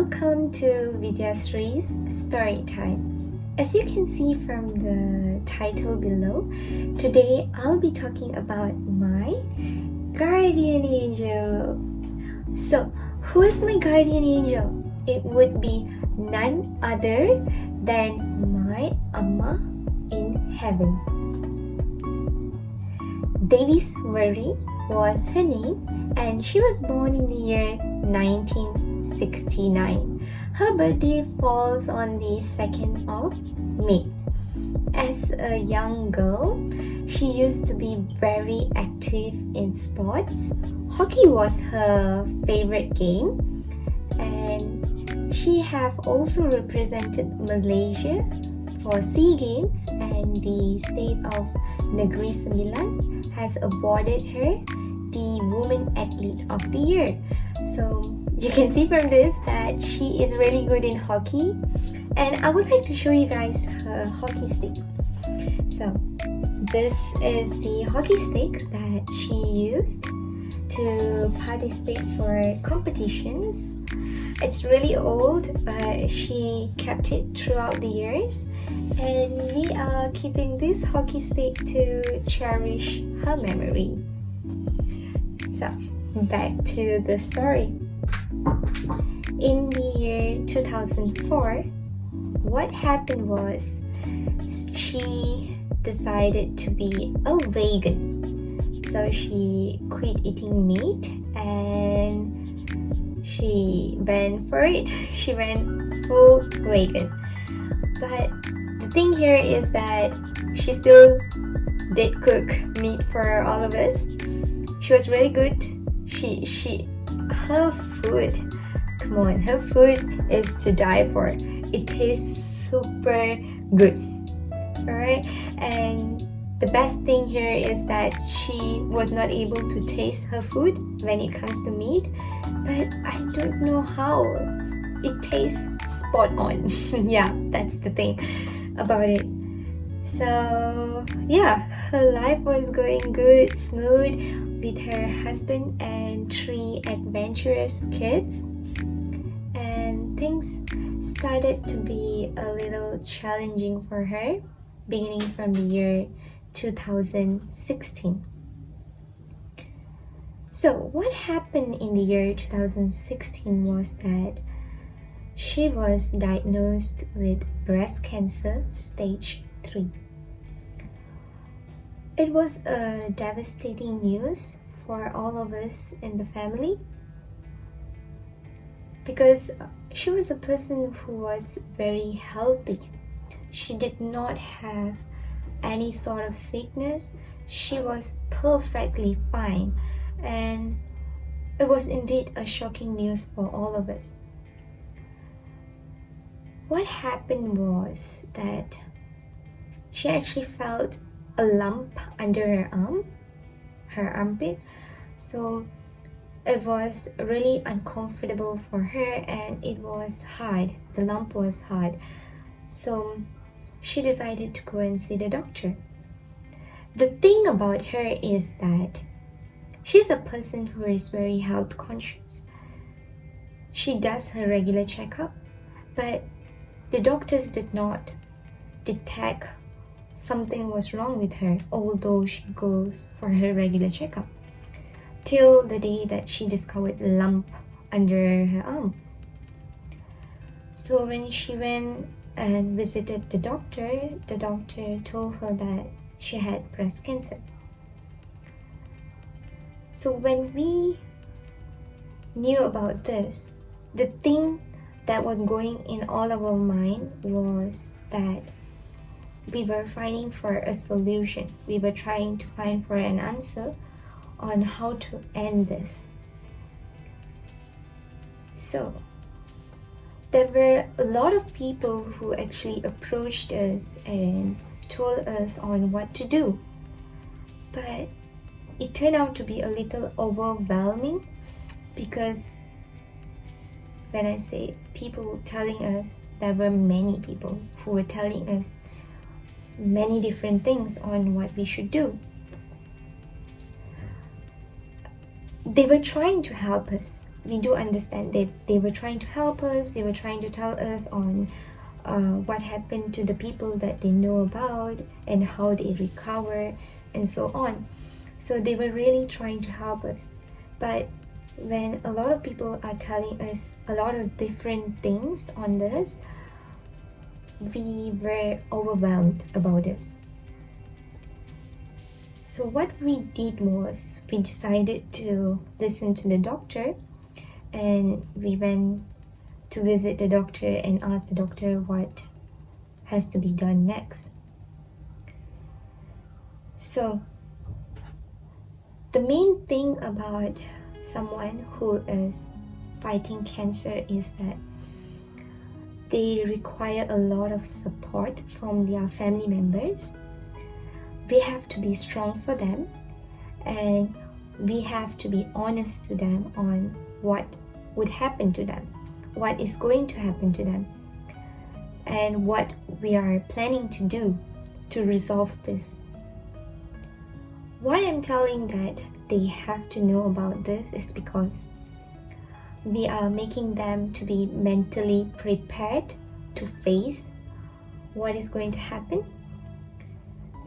Welcome to Vidyasree's Storytime. As you can see from the title below, today I'll be talking about my guardian angel. So, who is my guardian angel? It would be none other than my Amma in heaven. Davis Marie was her name, and she was born in the year 1969. Her birthday falls on the 2nd of May. As a young girl, she used to be very active in sports. Hockey was her favorite game, and she have also represented Malaysia for SEA Games, and the state of Negeri Sembilan has awarded her the Woman Athlete of the Year. So you can see from this that she is really good in hockey, and I would like to show you guys her hockey stick. So this is the hockey stick that she used to participate for competitions. It's really old, but she kept it throughout the years, and we are keeping this hockey stick to cherish her memory. So, back to the story. In the year 2004, what happened was she decided to be a vegan. So she quit eating meat and she went for it. She went full vegan. But the thing here is that she still did cook meat for all of us. She was really good. Her food, come on, her food is to die for. It tastes super good. Alright, and the best thing here is that she was not able to taste her food when it comes to meat, but I don't know how. It tastes spot on. Yeah, that's the thing about it. So yeah, her life was going good, smooth, with her husband and 3 adventurous kids, and things started to be a little challenging for her beginning from the year 2016. So what happened in the year 2016 was that she was diagnosed with breast cancer stage 3. It was a devastating news for all of us in the family, because she was a person who was very healthy. She did not have any sort of sickness. She was perfectly fine, and it was indeed a shocking news for all of us. What happened was that she actually felt a lump under her arm, her armpit. So it was really uncomfortable for her, and it was hard. The lump was hard. So she decided to go and see the doctor. The thing about her is that she's a person who is very health conscious. She does her regular checkup, but the doctors did not detect something was wrong with her, although she goes for her regular checkup, till the day that she discovered a lump under her arm. So when she went and visited the doctor told her that she had breast cancer. So when we knew about this, the thing that was going in all of our mind was that we were finding for a solution. We were trying to find for an answer on how to end this. So there were a lot of people who actually approached us and told us on what to do, but it turned out to be a little overwhelming, because when I say people telling us, there were many people who were telling us many different things on what we should do. They were trying to help us, we do understand that they were trying to help us, they were trying to tell us on what happened to the people that they know about and how they recover and so on. So they were really trying to help us. But when a lot of people are telling us a lot of different things on this, we were overwhelmed about this. So what we did was we decided to listen to the doctor, and we went to visit the doctor and ask the doctor what has to be done next. So the main thing about someone who is fighting cancer is that they require a lot of support from their family members. We have to be strong for them, and we have to be honest to them on what would happen to them, what is going to happen to them, and what we are planning to do to resolve this. Why I'm telling that they have to know about this is because we are making them to be mentally prepared to face what is going to happen,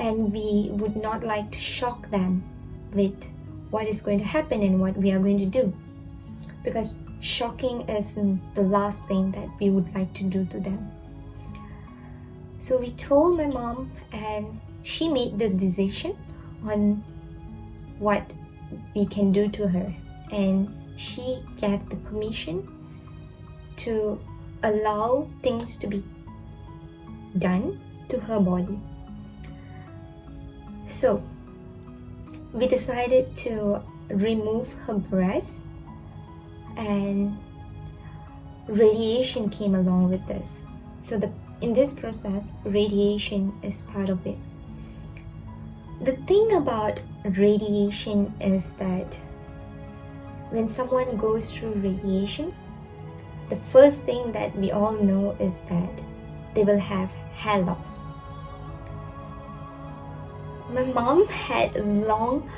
and we would not like to shock them with what is going to happen and what we are going to do, because shocking is the last thing that we would like to do to them. So we told my mom, and she made the decision on what we can do to her, and she gave the permission to allow things to be done to her body. So we decided to remove her breast, and radiation came along with this. So in this process, radiation is part of it. The thing about radiation is that when someone goes through radiation, the first thing that we all know is that they will have hair loss. My mom had long,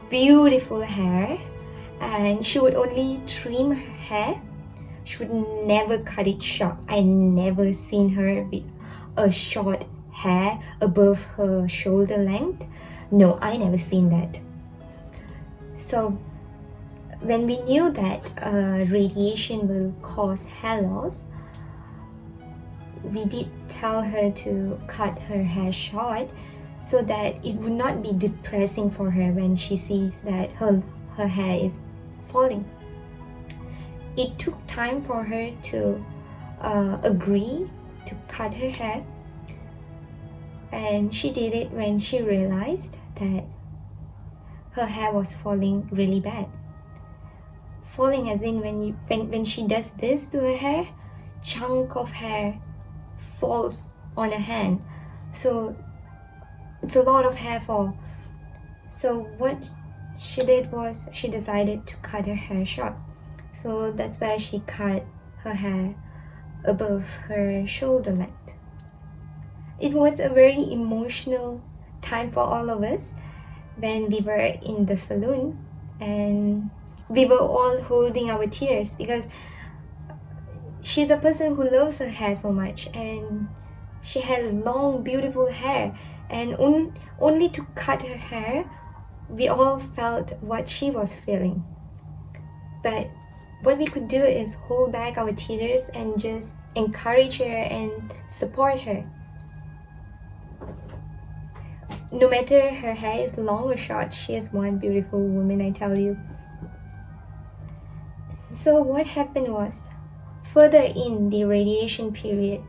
beautiful hair, and she would only trim her hair. She would never cut it short. I never seen her with a short hair above her shoulder length. No, I never seen that. So when we knew that radiation will cause hair loss, we did tell her to cut her hair short so that it would not be depressing for her when she sees that her hair is falling. It took time for her to agree to cut her hair, and she did it when she realized that her hair was falling really bad. Falling as in when she does this to her hair, chunk of hair falls on her hand. So it's a lot of hair fall. So what she did was she decided to cut her hair short. So that's why she cut her hair above her shoulder length. It was a very emotional time for all of us when we were in the salon, and we were all holding our tears because she's a person who loves her hair so much, and she has long, beautiful hair, and only to cut her hair, we all felt what she was feeling. But what we could do is hold back our tears and just encourage her and support her. No matter her hair is long or short, she is one beautiful woman, I tell you. So what happened was, further in the radiation period,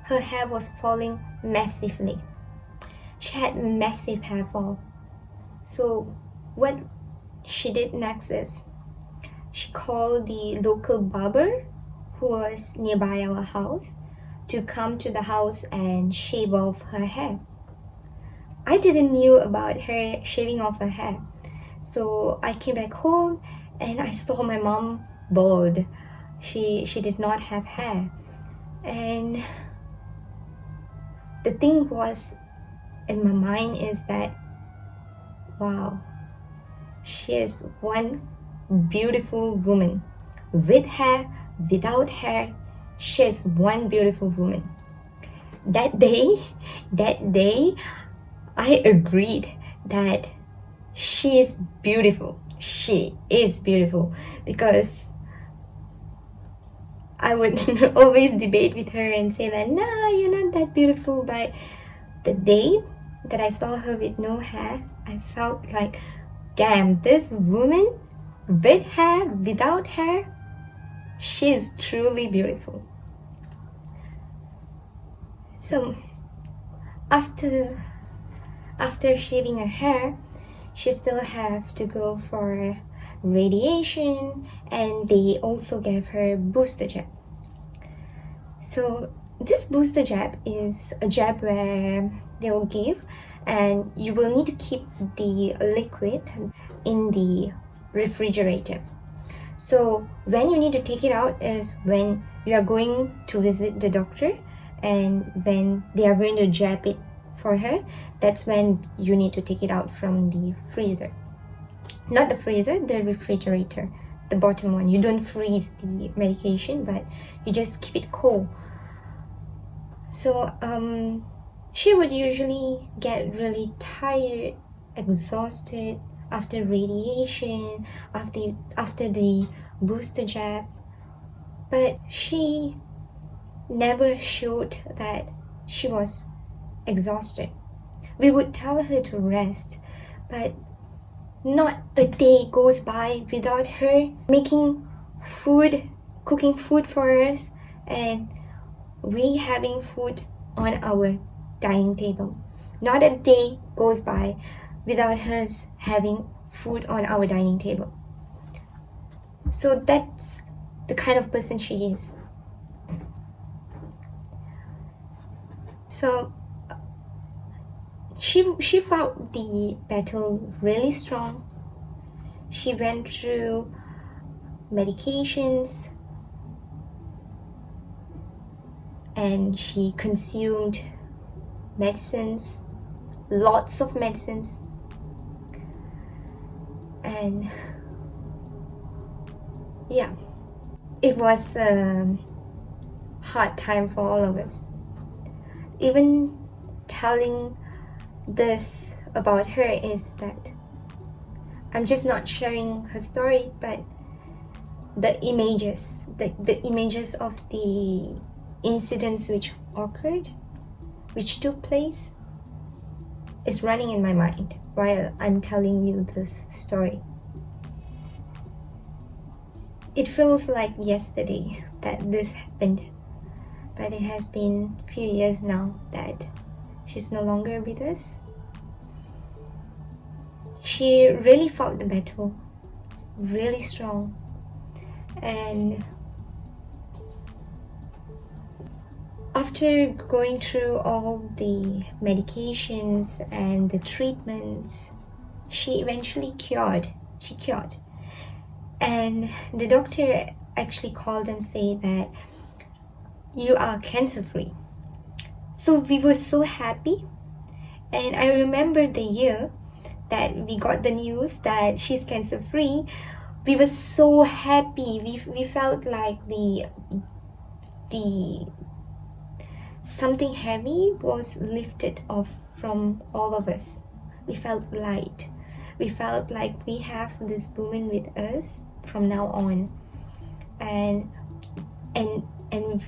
her hair was falling massively. She had massive hair fall. So what she did next is, she called the local barber who was nearby our house to come to the house and shave off her hair. I didn't knew about her shaving off her hair. So I came back home and I saw my mom bald. She did not have hair. And the thing was in my mind is that, wow, she is one beautiful woman. with hair, without hair, she's one beautiful woman. That day, I agreed that she is beautiful. She is beautiful, because I would always debate with her and say that, nah, you're not that beautiful. But the day that I saw her with no hair, I felt like, damn, this woman with hair, without hair, she's truly beautiful. So after shaving her hair, she still have to go for radiation, and they also gave her booster jab. So this booster jab is a jab where they'll give, and you will need to keep the liquid in the refrigerator. So when you need to take it out is when you are going to visit the doctor, and when they are going to jab it for her, that's when you need to take it out from the freezer. Not the freezer, the refrigerator, the bottom one. You don't freeze the medication, but you just keep it cold. So she would usually get really tired, exhausted after radiation, after the booster jab, but she never showed that she was exhausted. We would tell her to rest, but not a day goes by without her making food, cooking food for us, and we having food on our dining table. Not a day goes by without us having food on our dining table. So that's the kind of person she is. So she fought the battle really strong. She went through medications, and she consumed medicines, lots of medicines, and yeah, it was a hard time for all of us. Even telling this about her is that I'm just not sharing her story, but the images of the incidents which occurred, which took place, is running in my mind while I'm telling you this story. It feels like yesterday that this happened, but it has been a few years now that she's no longer with us. She really fought the battle really strong, and after going through all the medications and the treatments, she eventually cured. She cured, and the doctor actually called and said that you are cancer free. So we were so happy, and I remember the year that we got the news that she's cancer free. We were so happy. We felt like the something heavy was lifted off from all of us. We felt light. We felt like we have this woman with us from now on, and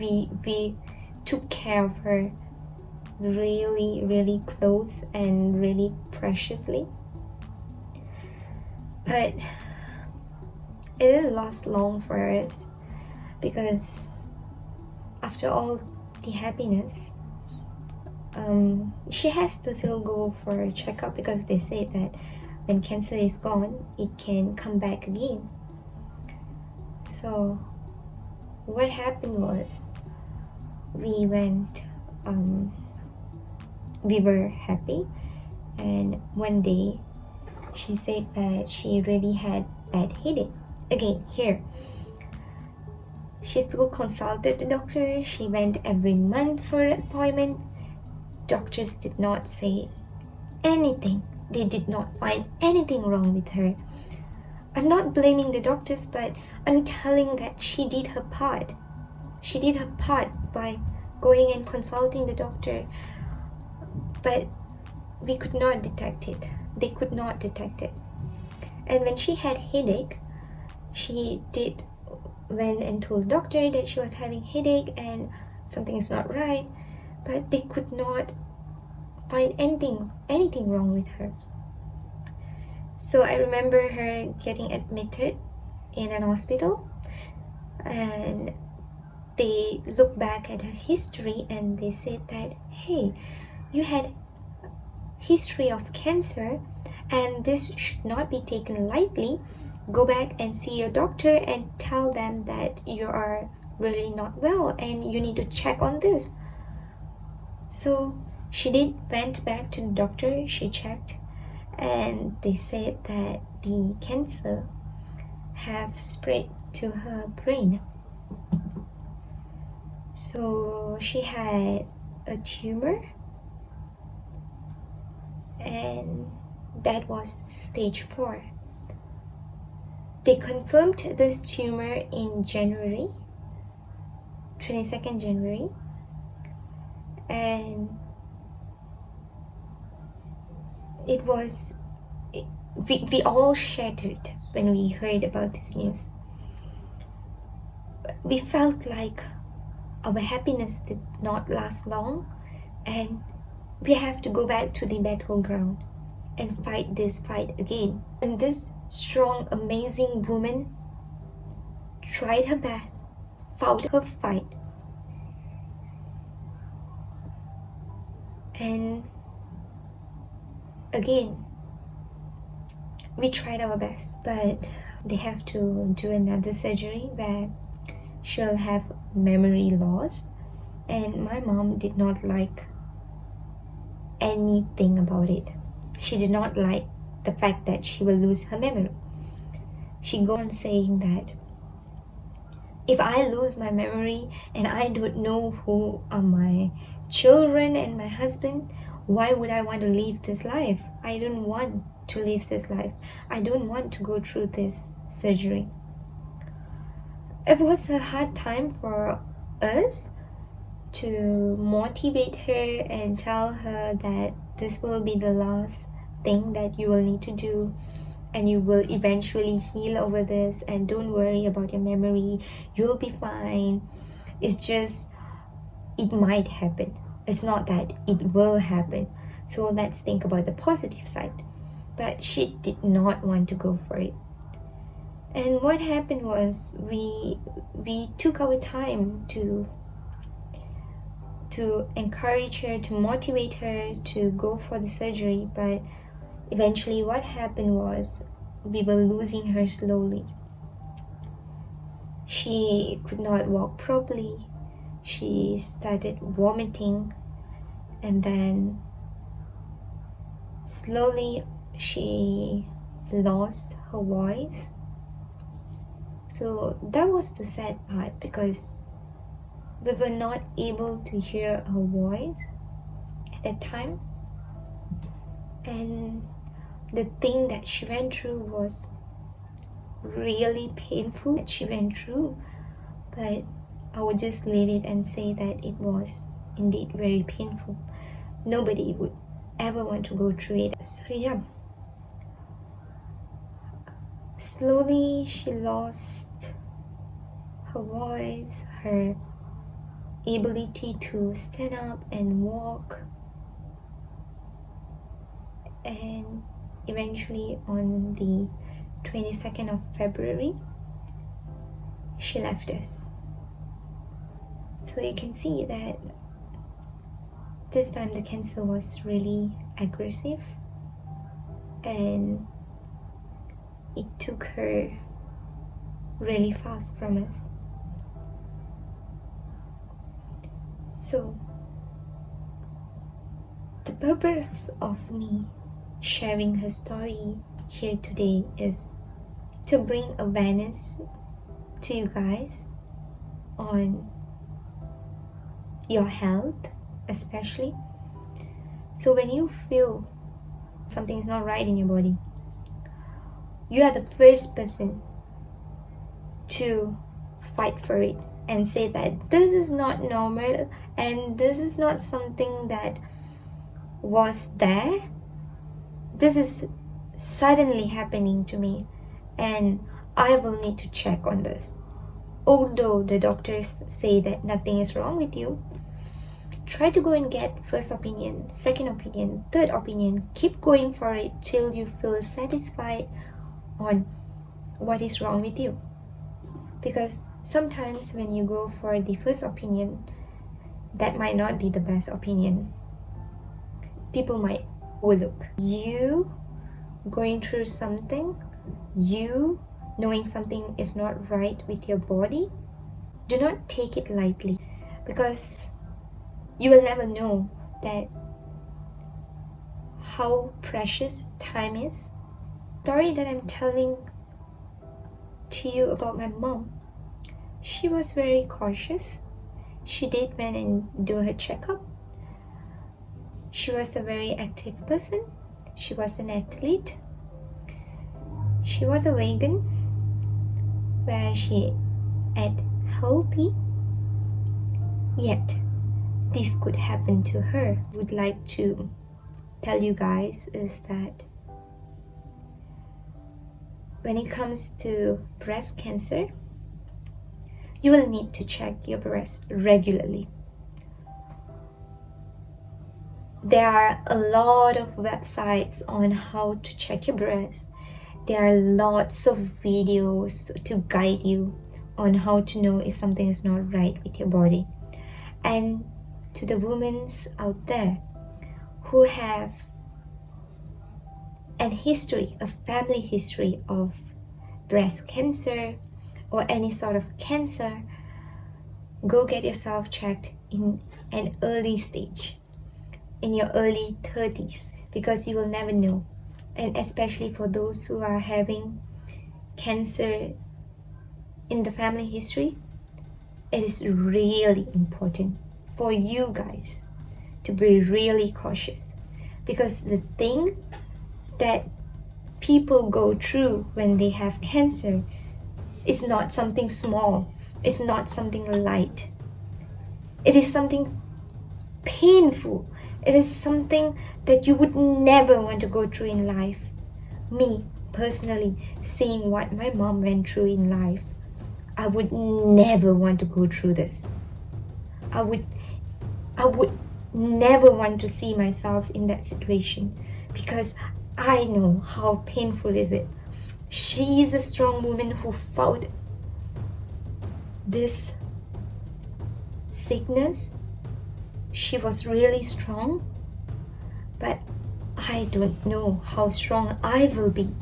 we took care of her really close and really preciously. But it didn't last long for us, because after all the happiness, she has to still go for a checkup, because they say that when cancer is gone, it can come back again. So what happened was, we went, we were happy, and one day she said that she really had bad headache. Again, here, she still consulted the doctor. She went every month for an appointment. Doctors did not say anything. They did not find anything wrong with her. I'm not blaming the doctors, but I'm telling that she did her part. She did her part by going and consulting the doctor, but we could not detect it. They could not detect it. And when she had headache, she did went and told the doctor that she was having headache and something is not right, but they could not find anything wrong with her. So I remember her getting admitted in an hospital, and they looked back at her history and they said that, hey, you had history of cancer and this should not be taken lightly. Go back and see your doctor and tell them that you are really not well and you need to check on this. So she went back to the doctor, she checked, and they said that the cancer have spread to her brain. So she had a tumor, and that was stage 4. They confirmed this tumor in January, 22nd January, and we all shattered when we heard about this news. We felt like our happiness did not last long, and we have to go back to the battleground and fight this fight again. And this strong, amazing woman tried her best, fought her fight, and again, we tried our best, but they have to do another surgery where she'll have memory loss, and my mom did not like anything about it. She did not like the fact that she will lose her memory. She goes on saying that if I lose my memory and I don't know who are my children and my husband, why would I want to live this life? I don't want to live this life. I don't want to go through this surgery. It was a hard time for us to motivate her and tell her that this will be the last thing that you will need to do, and you will eventually heal over this, and don't worry about your memory, you'll be fine. It's just, it might happen. It's not that it will happen. So let's think about the positive side. But she did not want to go for it. And what happened was we took our time to encourage her, to motivate her to go for the surgery, but eventually what happened was we were losing her slowly. She could not walk properly. She started vomiting, and then slowly she lost her voice. So that was the sad part, because we were not able to hear her voice at that time. And the thing that she went through was really painful that she went through, but I would just leave it and say that it was indeed very painful. Nobody would ever want to go through it. So yeah, slowly she lost her voice, her ability to stand up and walk, and eventually on the 22nd of February she left us. So you can see that this time the cancer was really aggressive, and it took her really fast from us. So the purpose of me sharing her story here today is to bring awareness to you guys on your health, especially. So when you feel something is not right in your body, you are the first person to fight for it and say that this is not normal and this is not something that was there. This is suddenly happening to me and I will need to check on this. Although the doctors say that nothing is wrong with you, try to go and get first opinion, second opinion, third opinion. Keep going for it till you feel satisfied on what is wrong with you. Because sometimes when you go for the first opinion, that might not be the best opinion. People might overlook. You going through something, you knowing something is not right with your body, do not take it lightly, because you will never know that how precious time is. Story that I'm telling to you about my mom, she was very cautious. She did went and do her checkup. She was a very active person. She was an athlete. She was a vegan, where she ate healthy. Yet this could happen to her. Would like to tell you guys is that when it comes to breast cancer, you will need to check your breast regularly. There are a lot of websites on how to check your breast. There are lots of videos to guide you on how to know if something is not right with your body. And to the women out there who have a family history of breast cancer or any sort of cancer, go get yourself checked in an early stage, in your early 30s, because you will never know. And especially for those who are having cancer in the family history, it is really important for you guys to be really cautious, because the thing that people go through when they have cancer is not something small. It's not something light. It is something painful. It is something that you would never want to go through in life. Me, personally, seeing what my mom went through in life, I would never want to go through this. I would never want to see myself in that situation, because I know how painful is it. She is a strong woman who fought this sickness. She was really strong, but I don't know how strong I will be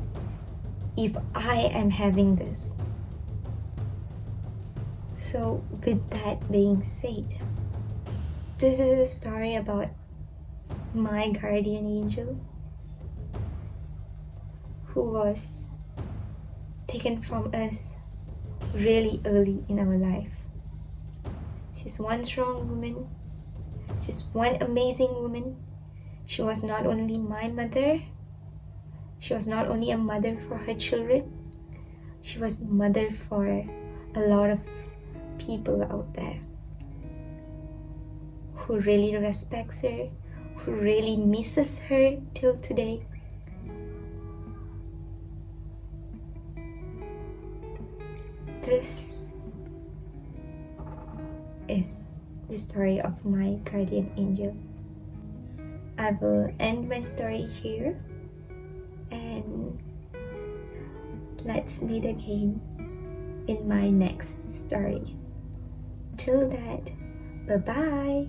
if I am having this. So with that being said, this is a story about my guardian angel who was taken from us really early in our life. She's one strong woman. She's one amazing woman. She was not only my mother, she was not only a mother for her children, she was mother for a lot of people out there who really respects her, who really misses her till today. This is the story of my guardian angel. I will end my story here, and let's meet again in my next story. Till that, bye-bye.